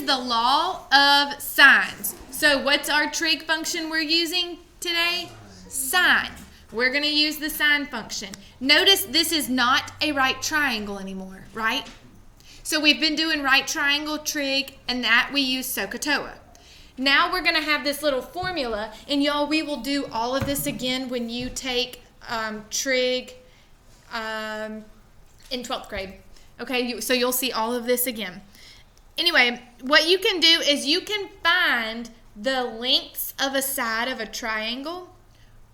is the law of sines. So what's our trig function we're using today? Sine. We're going to use the sine function. Notice this is not a right triangle anymore, right? So we've been doing right triangle, trig, and that we use SOHCAHTOA. Now we're going to have this little formula, and y'all, we will do all of this again when you take trig in 12th grade. Okay, so you'll see all of this again. Anyway, what you can do is you can find the lengths of a side of a triangle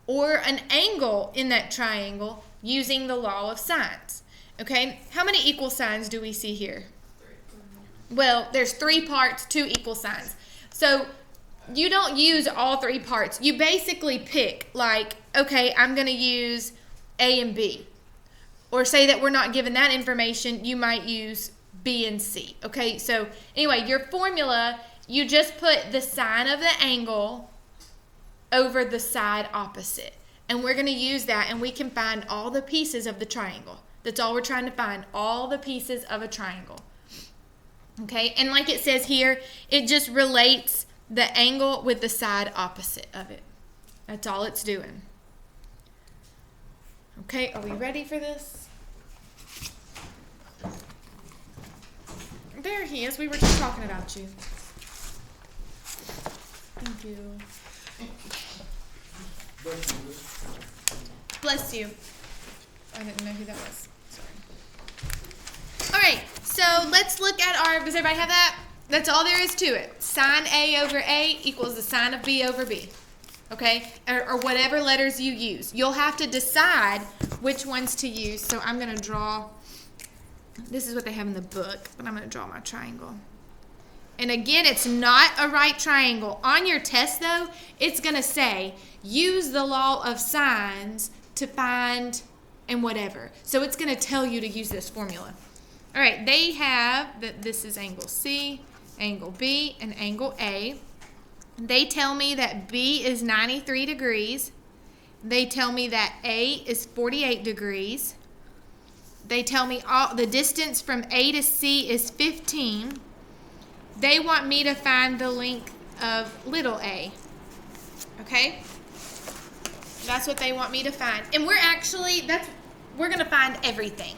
or an angle in that triangle using the law of sines. Okay, how many equal signs do we see here? Well, there's 3 parts, 2 equal signs. So you don't use all 3 parts. You basically pick, like, okay, I'm going to use A and B. Or say that we're not given that information, you might use B and C. Okay, so anyway, your formula, you just put the sine of the angle over the side opposite. And we're going to use that, and we can find all the pieces of the triangle. That's all we're trying to find, all the pieces of a triangle. Okay, and like it says here, it just relates the angle with the side opposite of it. That's all it's doing. Okay, are we ready for this? There he is. We were just talking about you. Thank you. Bless you. I didn't know who that was. Sorry. All right, so let's look at our, does everybody have that? That's all there is to it. Sine A over A equals the sine of B over B. Okay, or whatever letters you use. You'll have to decide which ones to use. So I'm going to draw, this is what they have in the book, but I'm going to draw my triangle. And again, it's not a right triangle. On your test, though, it's going to say, use the law of sines to find and whatever. So it's going to tell you to use this formula. All right, they have that this is angle C, angle B, and angle A. They tell me that B is 93 degrees. They tell me that A is 48 degrees. They tell me the distance from A to C is 15. They want me to find the length of little a. Okay? That's what they want me to find. And we're going to find everything.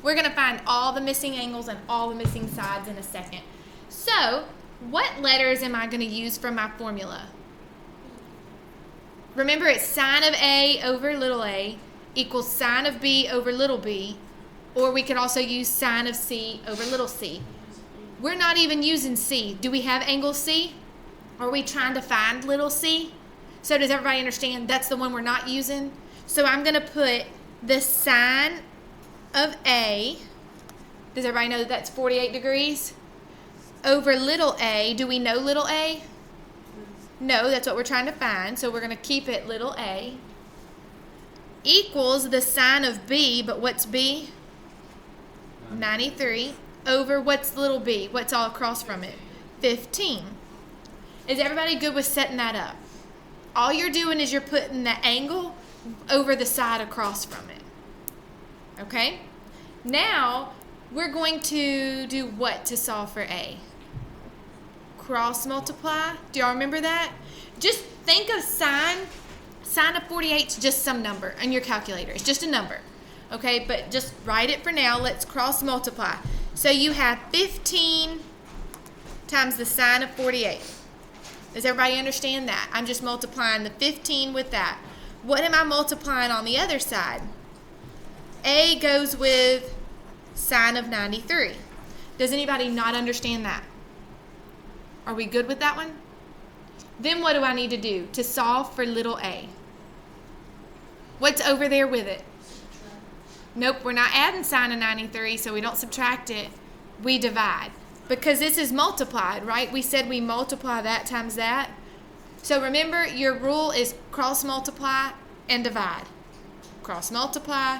We're going to find all the missing angles and all the missing sides in a second. So, what letters am I going to use for my formula? Remember, it's sine of A over little a equals sine of B over little b, or we could also use sine of C over little c. We're not even using C. Do we have angle C? Are we trying to find little c? So does everybody understand that's the one we're not using? So I'm going to put the sine of A, does everybody know that that's 48 degrees? Over little a, do we know little a? No, that's what we're trying to find, so we're going to keep it little a, equals the sine of B, but what's B? 93, over what's little b? What's all across from it? 15. Is everybody good with setting that up? All you're doing is you're putting the angle over the side across from it. Okay? Now, we're going to do what to solve for A? Cross multiply. Do y'all remember that? Just think of sine. Sine of 48 is just some number on your calculator. It's just a number. Okay, but just write it for now. Let's cross multiply. So you have 15 times the sine of 48. Does everybody understand that? I'm just multiplying the 15 with that. What am I multiplying on the other side? A goes with sine of 93. Does anybody not understand that? Are we good with that one? Then what do I need to do to solve for little a? What's over there with it? Nope, we're not adding sine of 93, so we don't subtract it. We divide. Because this is multiplied, right? We said we multiply that times that. So remember, your rule is cross multiply and divide. Cross multiply,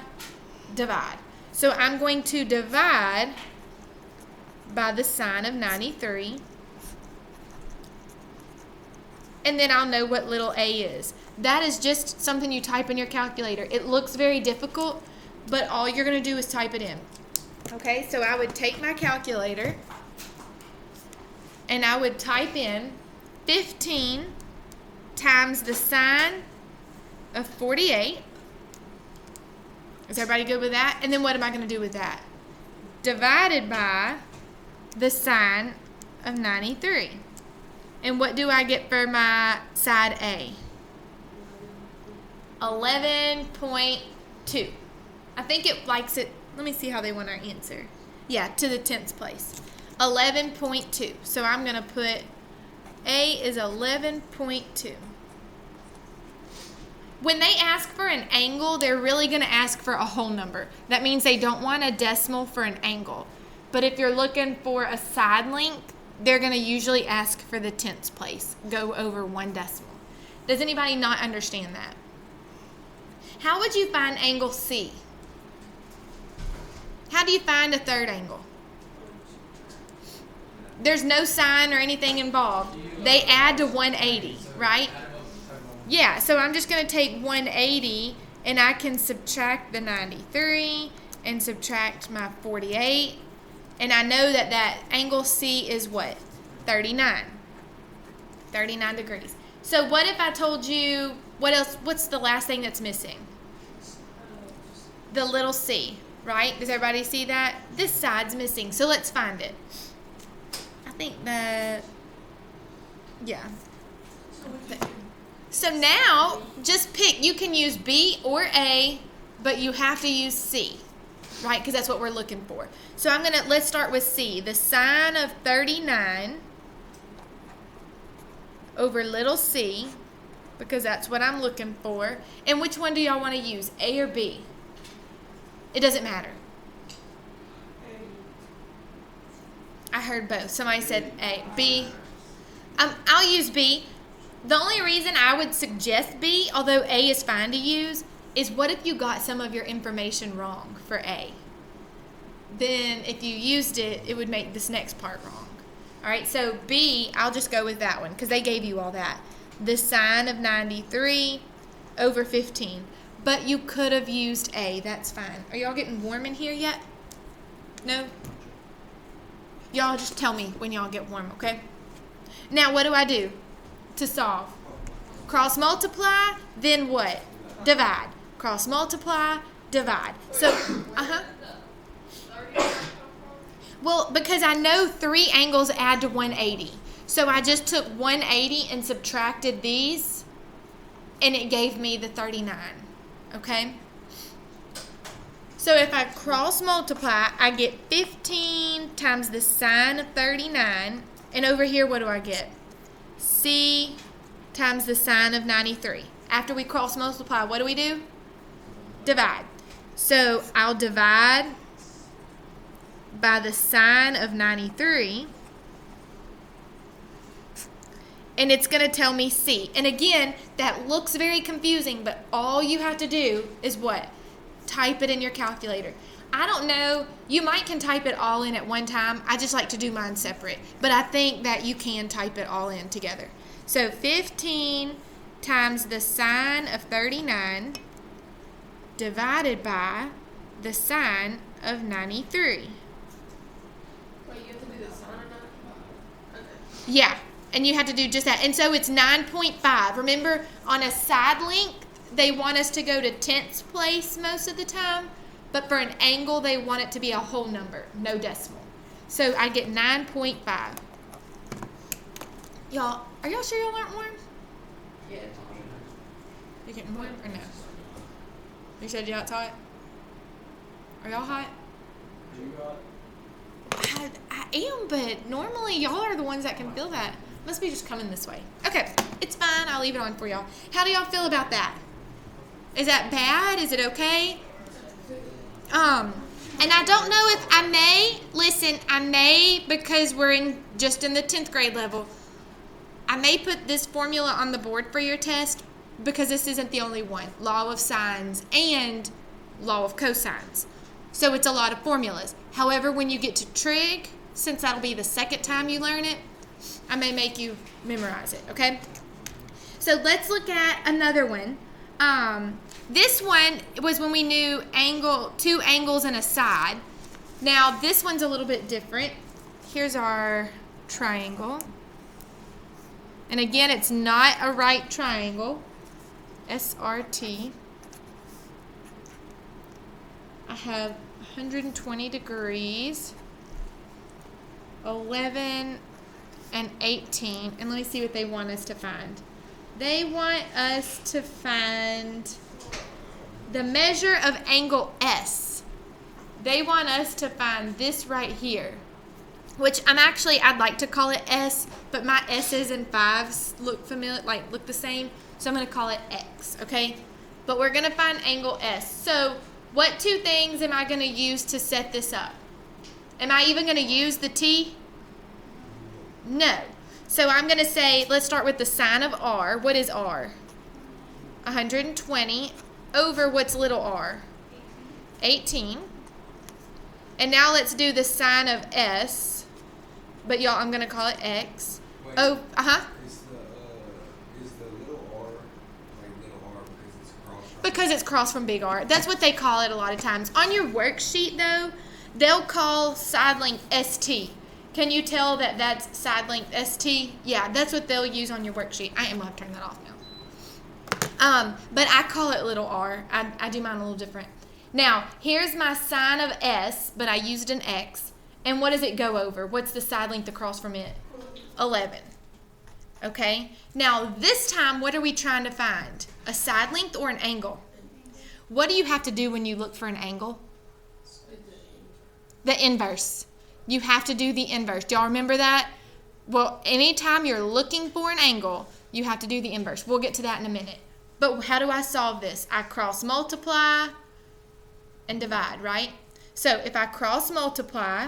divide. So I'm going to divide by the sine of 93. And then I'll know what little a is. That is just something you type in your calculator. It looks very difficult, but all you're going to do is type it in. Okay, so I would take my calculator and I would type in 15 times the sine of 48. Is everybody good with that? And then what am I going to do with that? Divided by the sine of 93. And what do I get for my side A? 11.2. I think it likes it. Let me see how they want our answer. Yeah, to the 10th place. 11.2. So I'm going to put A is 11.2. When they ask for an angle, they're really going to ask for a whole number. That means they don't want a decimal for an angle. But if you're looking for a side length, they're going to usually ask for the 10th place. Go over one decimal. Does anybody not understand that? How would you find angle C? How do you find a third angle? There's no sine or anything involved. They add to 180, right? Yeah, so I'm just going to take 180 and I can subtract the 93 and subtract my 48. And I know that that angle C is what? 39. 39 degrees. So what if I told you, what else? What's the last thing that's missing? The little c, right? Does everybody see that? This side's missing, so let's find it. I think that, yeah. So now, just pick. You can use B or A, but you have to use C, right? Because that's what we're looking for. So let's start with C. The sine of 39 over little c, because that's what I'm looking for. And which one do y'all want to use, A or B? It doesn't matter. I heard both. Somebody said A. B. I'll use B. The only reason I would suggest B, although A is fine to use, is what if you got some of your information wrong for A? Then if you used it, it would make this next part wrong. All right, so B, I'll just go with that one because they gave you all that. The sine of 93 over 15. But you could have used A. That's fine. Are y'all getting warm in here yet? No? Y'all just tell me when y'all get warm, okay? Now, what do I do to solve? Cross multiply, then what? Divide. Cross multiply, divide. So, well, because I know 3 angles add to 180. So I just took 180 and subtracted these, and it gave me the 39. Okay? So if I cross multiply, I get 15 times the sine of 39. And over here, what do I get? C times the sine of 93. After we cross multiply, what do? Divide. So I'll divide by the sine of 93. And it's going to tell me C. And again, that looks very confusing, but all you have to do is what? Type it in your calculator. I don't know. You can type it all in at one time. I just like to do mine separate. But I think that you can type it all in together. So 15 times the sine of 39 divided by the sine of 93. Wait, you have to do the sine of 95? Okay. Yeah. And you have to do just that. And so it's 9.5. Remember, on a side length, they want us to go to 10th place most of the time. But for an angle, they want it to be a whole number, no decimal. So I get 9.5. Y'all, are y'all sure y'all aren't warm? Yeah. You getting warm or no? You said you're not hot? Are y'all hot? I am, but normally y'all are the ones that can feel that. Must be just coming this way. Okay, it's fine. I'll leave it on for y'all. How do y'all feel about that? Is that bad? Is it okay? And I don't know if I may, because we're just in the 10th grade level, I may put this formula on the board for your test because this isn't the only one. Law of sines and law of cosines. So it's a lot of formulas. However, when you get to trig, since that'll be the second time you learn it, I may make you memorize it, okay? So let's look at another one. This one was when we knew two angles and a side. Now, this one's a little bit different. Here's our triangle. And again, it's not a right triangle. SRT. I have 120 degrees, 11 and 18. And let me see what they want us to find. They want us to find the measure of angle S. They want us to find this right here, which I'd like to call it S, but my S's and 5s look familiar, look the same, so I'm going to call it X, okay? But we're going to find angle S. So what two things am I going to use to set this up? Am I even going to use the T? No. So I'm going to say, let's start with the sine of R. What is R? 120 over what's little r? 18. And now let's do the sine of S. But y'all, I'm going to call it X. Wait, Oh, Is the little r like little r because it's cross? Because it's crossed from big R. That's what they call it a lot of times. On your worksheet, though, they'll call side length ST. Can you tell that that's side length ST? Yeah, that's what they'll use on your worksheet. I am going to turn that off now. But I call it little r. I do mine a little different. Now, here's my sine of S, but I used an X. And what does it go over? What's the side length across from it? 11. Okay? Now, this time, what are we trying to find? A side length or an angle? What do you have to do when you look for an angle? The inverse. You have to do the inverse. Do y'all remember that? Well, anytime you're looking for an angle, you have to do the inverse. We'll get to that in a minute. But how do I solve this? I cross multiply and divide, right? So if I cross multiply,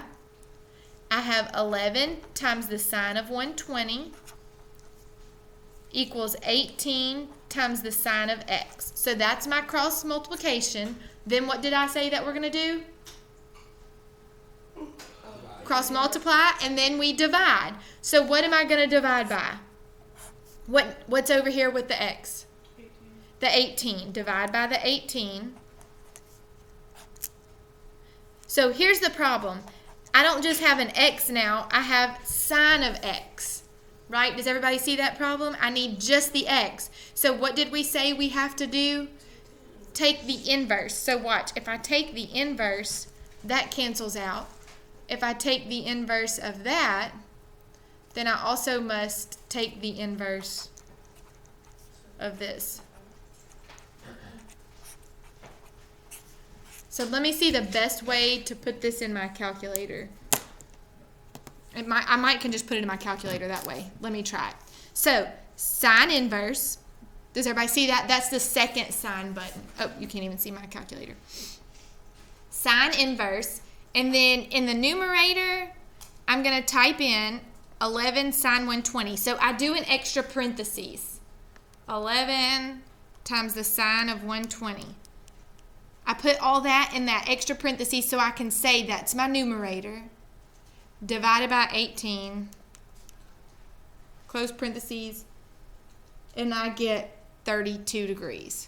I have 11 times the sine of 120 equals 18 times the sine of X. So that's my cross multiplication. Then what did I say that we're going to do? Cross multiply, and then we divide. So what am I going to divide by? What's over here with the X? 18. The 18. Divide by the 18. So here's the problem. I don't just have an X now. I have sine of X. Right? Does everybody see that problem? I need just the X. So what did we say we have to do? Take the inverse. So watch. If I take the inverse, that cancels out. If I take the inverse of that, then I also must take the inverse of this. So let me see the best way to put this in my calculator. I might can just put it in my calculator that way. Let me try it. So sine inverse. Does everybody see that? That's the second sine button. Oh, you can't even see my calculator. Sine inverse. And then in the numerator, I'm going to type in 11 sine 120. So I do an extra parentheses. 11 times the sine of 120. I put all that in that extra parentheses so I can say that's my numerator. Divided by 18. Close parentheses. And I get 32 degrees.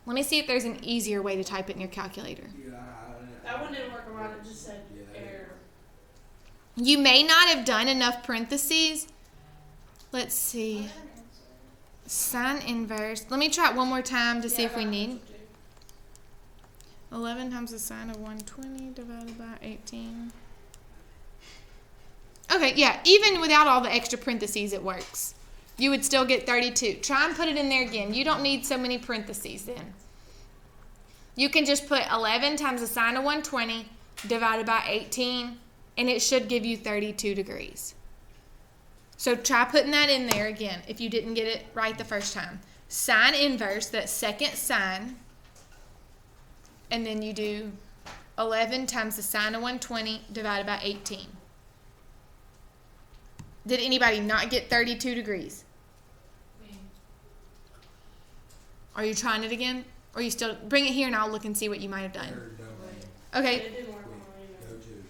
Let me see if there's an easier way to type it in your calculator. That one didn't work around. It just said error. You may not have done enough parentheses. Let's see. Sine inverse. Let me try it one more time to see if we need. 11 times the sine of 120 divided by 18. Okay, yeah, even without all the extra parentheses, it works. You would still get 32. Try and put it in there again. You don't need so many parentheses then. You can just put 11 times the sine of 120 divided by 18, and it should give you 32 degrees. So try putting that in there again if you didn't get it right the first time. Sine inverse, that second sine, and then you do 11 times the sine of 120 divided by 18. Did anybody not get 32 degrees? Are you trying it again? Or you still bring it here and I'll look and see what you might have done. Okay. It didn't work on mine.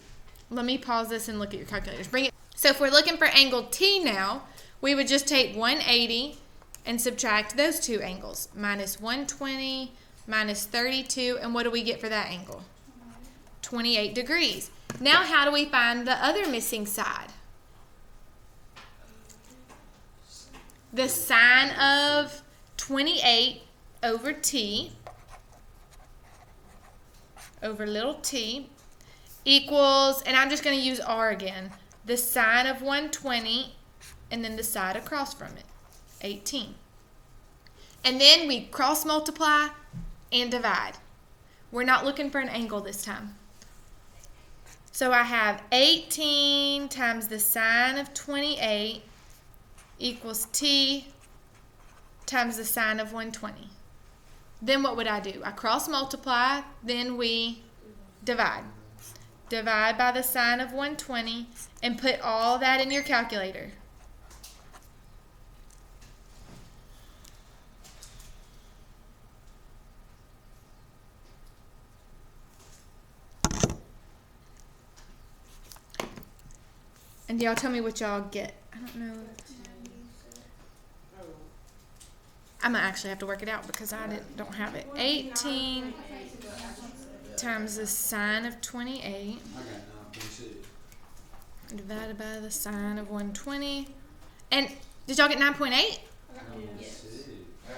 Let me pause this and look at your calculators. Bring it. So if we're looking for angle T now, we would just take 180 and subtract those two angles. Minus 120 minus 32. And what do we get for that angle? 28 degrees. Now how do we find the other missing side? The sine of 28 over t, over little t, equals, and I'm just going to use r again, the sine of 120, and then the side across from it, 18. And then we cross multiply and divide. We're not looking for an angle this time. So I have 18 times the sine of 28 equals t times the sine of 120. Then what would I do? I cross multiply, then we divide. Divide by the sine of 120 and put all that in your calculator. And y'all tell me what y'all get. I don't know. I'm going to actually have to work it out because I don't have it. 18 times the sine of 28 I got 9.6. divided by the sine of 120. And did y'all get 9.8? Yes. I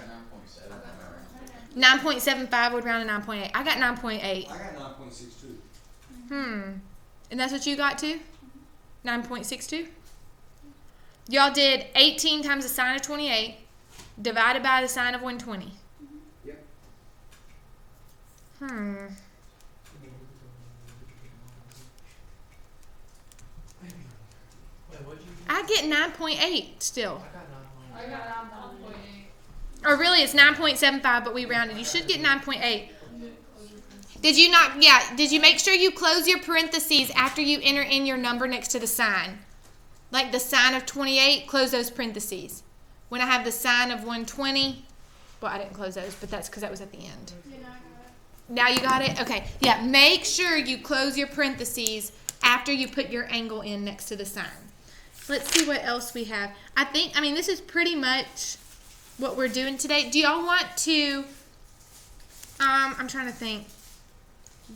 got 9.7. 9.75 would round to 9.8. I got 9.8. I got 9.6 too. And that's what you got too? 9.62? Y'all did 18 times the sine of 28 divided by the sine of 120. Yep. Wait, what'd you do? I get 9.8 still. I got 9.8. I got 9.8. Or really it's 9.75, but we rounded. You should get 9.8. Did you not, did you make sure you close your parentheses after you enter in your number next to the sign? Like the sine of 28, close those parentheses. When I have the sine of 120, well, I didn't close those, but that's because that was at the end. Now you got it? Okay. Yeah, make sure you close your parentheses after you put your angle in next to the sign. Let's see what else we have. This is pretty much what we're doing today. Do y'all want to, I'm trying to think,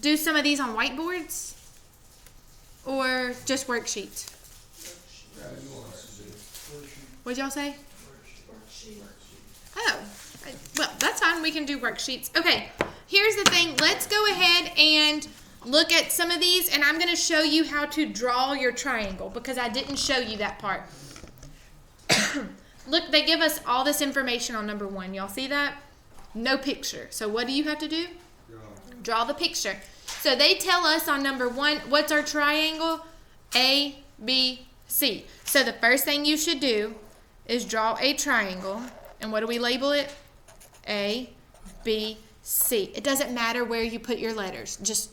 do some of these on whiteboards or just worksheets? What'd y'all say? Oh, well, that's fine. We can do worksheets. Okay, here's the thing. Let's go ahead and look at some of these, and I'm going to show you how to draw your triangle because I didn't show you that part. Look, they give us all this information on number 1. Y'all see that? No picture. So what do you have to do? Draw the picture. So they tell us on number 1, what's our triangle? A, B, C. So the first thing you should do is draw a triangle. And what do we label it? A, B, C. It doesn't matter where you put your letters. Just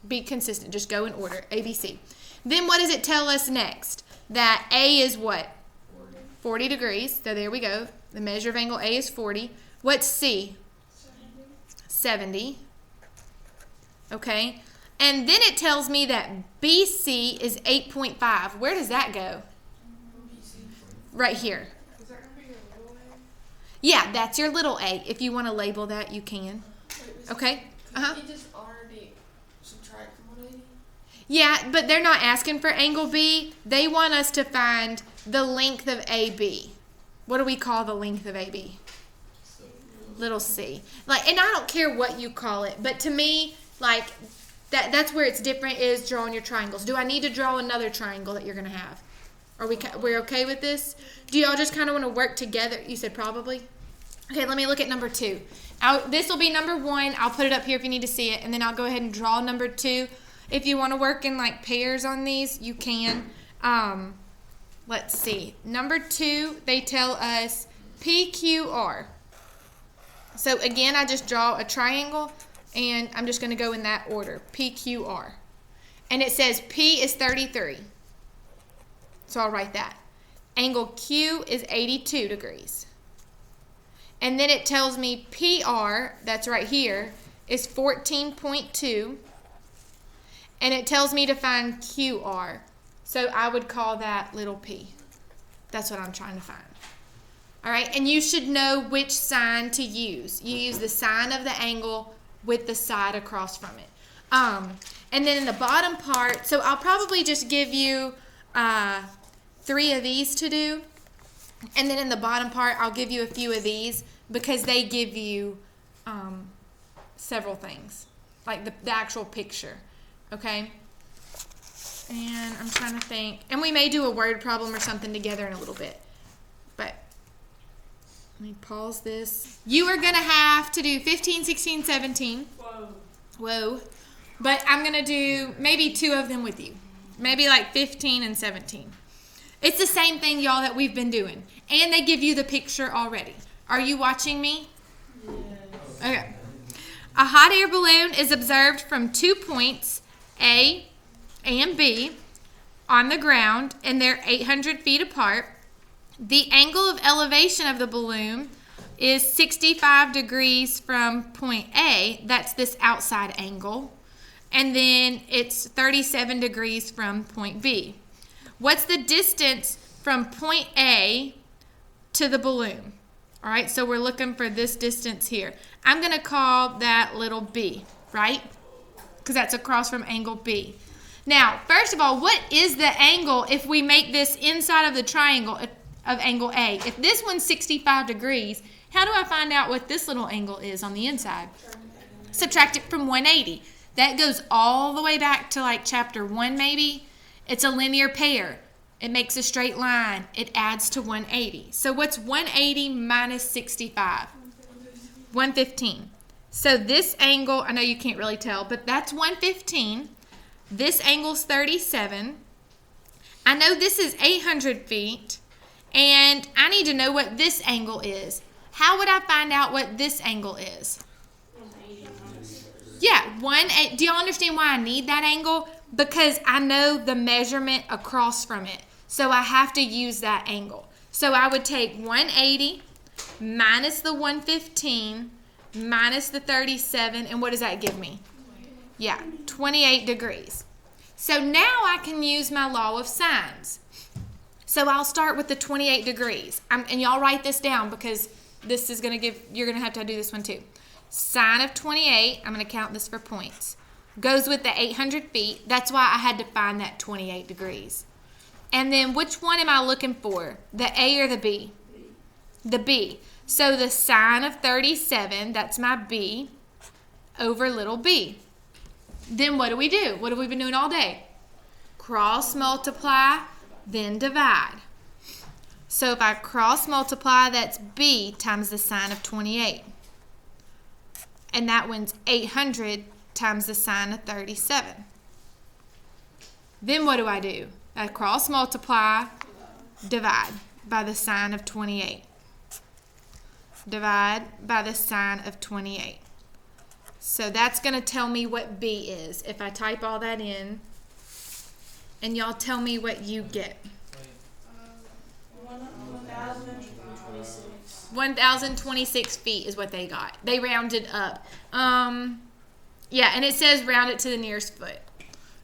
be consistent. Just go in order. A, B, C. Then what does it tell us next? That A is what? 40 degrees. So there we go. The measure of angle A is 40. What's C? 70. Okay. And then it tells me that BC is 8.5. Where does that go? Right here. Is that going to be your little a? Yeah, that's your little a. If you want to label that, you can. Okay? Uh-huh. You just already subtract from 180? Yeah, but they're not asking for angle B. They want us to find the length of AB. What do we call the length of AB? Little c. And I don't care what you call it, but to me, that's where it's different is drawing your triangles. Do I need to draw another triangle that you're going to have? We're okay with this? Do y'all just kind of want to work together? You said probably? Okay, let me look at number 2. This will be number 1. I'll put it up here if you need to see it, and then I'll go ahead and draw number 2. If you want to work in pairs on these, you can. Let's see. Number 2, they tell us PQR. So again, I just draw a triangle, and I'm just going to go in that order, PQR. And it says P is 33. So I'll write that. Angle Q is 82 degrees. And then it tells me PR, that's right here, is 14.2. And it tells me to find QR. So I would call that little p. That's what I'm trying to find. All right, and you should know which sign to use. You use the sine of the angle with the side across from it. And then in the bottom part, so I'll probably just give you 3 of these to do. And then in the bottom part, I'll give you a few of these because they give you several things, like the actual picture, okay? And I'm trying to think. And we may do a word problem or something together in a little bit. But let me pause this. You are going to have to do 15, 16, 17. Whoa. But I'm going to do maybe 2 of them with you. Maybe like 15 and 17. It's the same thing, y'all, that we've been doing. And they give you the picture already. Are you watching me? Yes. Okay. A hot air balloon is observed from 2 points, A and B, on the ground, and they're 800 feet apart. The angle of elevation of the balloon is 65 degrees from point A. That's this outside angle. And then it's 37 degrees from point B. What's the distance from point A to the balloon? All right, so we're looking for this distance here. I'm going to call that little b, right? Because that's across from angle B. Now, first of all, what is the angle if we make this inside of the triangle of angle A? If this one's 65 degrees, how do I find out what this little angle is on the inside? Subtract it from 180. That goes all the way back to like chapter 1 maybe. It's a linear pair. It makes a straight line. It adds to 180. So what's 180 minus 65? 115. So this angle, I know you can't really tell, but that's 115. This angle's 37. I know this is 800 feet, and I need to know what this angle is. How would I find out what this angle is? Yeah, 180. Do y'all understand why I need that angle? Because I know the measurement across from it. So I have to use that angle. So I would take 180 minus the 115 minus the 37, and what does that give me? Yeah, 28 degrees. So now I can use my law of sines. So I'll start with the 28 degrees. And y'all write this down because this is going to you're going to have to do this one too. Sine of 28, I'm going to count this for points, goes with the 800 feet. That's why I had to find that 28 degrees. And then which one am I looking for? The A or the B? The B. So the sine of 37, that's my B, over little b. Then what do we do? What have we been doing all day? Cross multiply, then divide. So if I cross multiply, that's b times the sine of 28. And that one's 800 times the sine of 37. Then what do? I cross multiply, divide by the sine of 28. Divide by the sine of 28. So that's going to tell me what B is. If I type all that in, and y'all tell me what you get. 1,026 feet is what they got. They rounded up. Yeah, and it says round it to the nearest foot.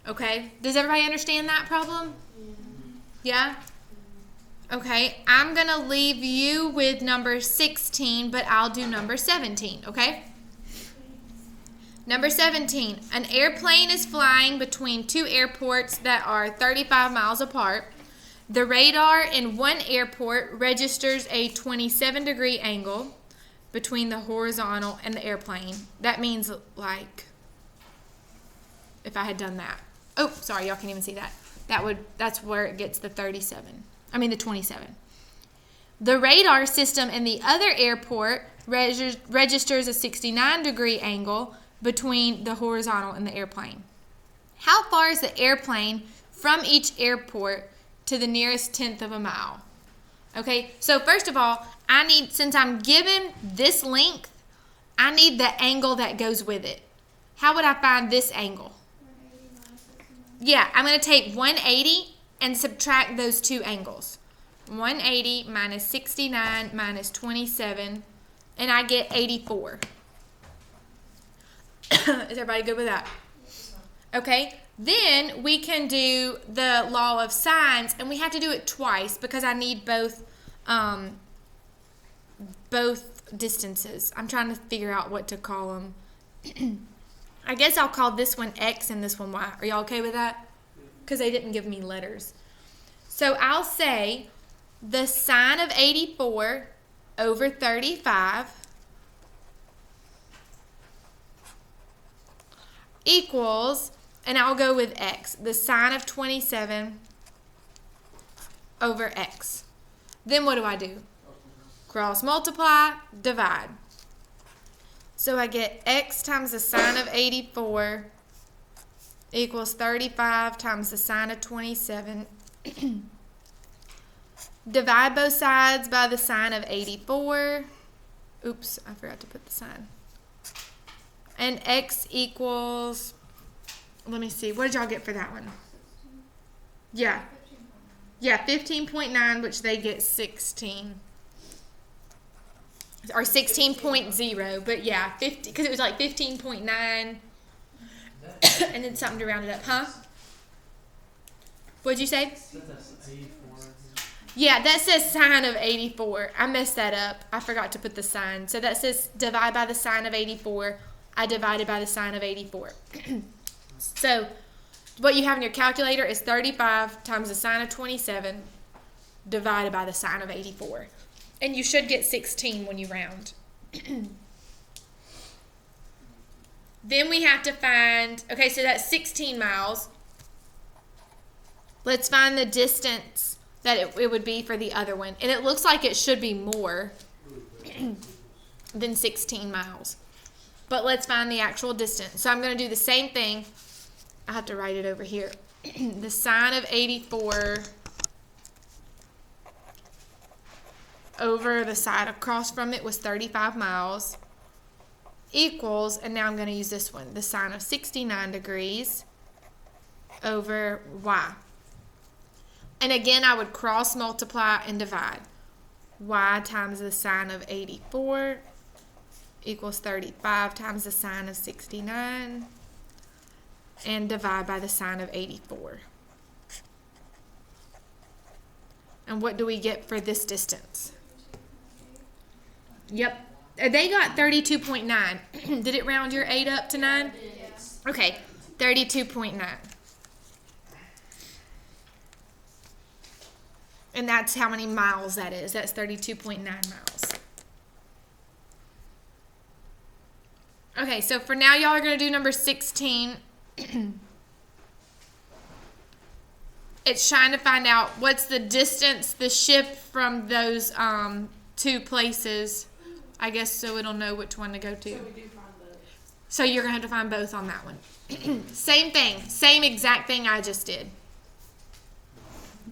Okay, does everybody understand that problem? Yeah? Okay, I'm going to leave you with number 16, but I'll do number 17, okay? Number 17, an airplane is flying between 2 airports that are 35 miles apart. The radar in one airport registers a 27-degree angle between the horizontal and the airplane. That means, like, if I had done that. Oh, sorry, y'all can't even see that. That's where it gets the 27. I mean the 27. The radar system in the other airport registers a 69-degree angle between the horizontal and the airplane. How far is the airplane from each airport to the nearest tenth of a mile? Okay, so first of all, since I'm given this length, I need the angle that goes with it. How would I find this angle? Yeah, I'm going to take 180 and subtract those two angles. 180 minus 69 minus 27, and I get 84. Is everybody good with that? Okay, then we can do the law of sines, and we have to do it twice because I need both distances. I'm trying to figure out what to call them. I guess I'll call this one X and this one Y. Are y'all okay with that? Because they didn't give me letters. So I'll say the sine of 84 over 35 equals, and I'll go with X, the sine of 27 over X. Then what do? Cross multiply, divide. So I get X times the sine of 84 equals 35 times the sine of 27. Divide both sides by the sine of 84. Oops, I forgot to put the sign. And X equals, let me see, what did y'all get for that one? Yeah. Yeah, 15.9, which they get 16. Or 16.0, but yeah, 50, because it was like 15.9, and then something to round it up, huh? What'd you say? Yeah, that says sine of 84. I messed that up. I forgot to put the sign. So that says divide by the sine of 84. I divided by the sine of 84. So what you have in your calculator is 35 times the sine of 27 divided by the sine of 84. And you should get 16 when you round. Then we have to find, okay, so that's 16 miles. Let's find the distance that it would be for the other one. And it looks like it should be more than 16 miles. But let's find the actual distance. So I'm going to do the same thing. I have to write it over here. The sine of 84 over the side across from it was 35 miles equals, and now I'm going to use this one, the sine of 69 degrees over y. And again, I would cross multiply and divide. Y times the sine of 84 equals 35 times the sine of 69, and divide by the sine of 84. And what do we get for this distance? Yep. They got 32.9. Did it round your 8 up to 9? Yes. Okay, 32.9. And that's how many miles that is. That's 32.9 miles. Okay, so for now, y'all are going to do number 16. It's trying to find out what's the distance, the shift from those two places, I guess, so it'll know which one to go to. So we do find the. So you're going to have to find both on that one. Same thing. Same exact thing I just did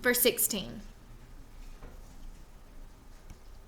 for 16.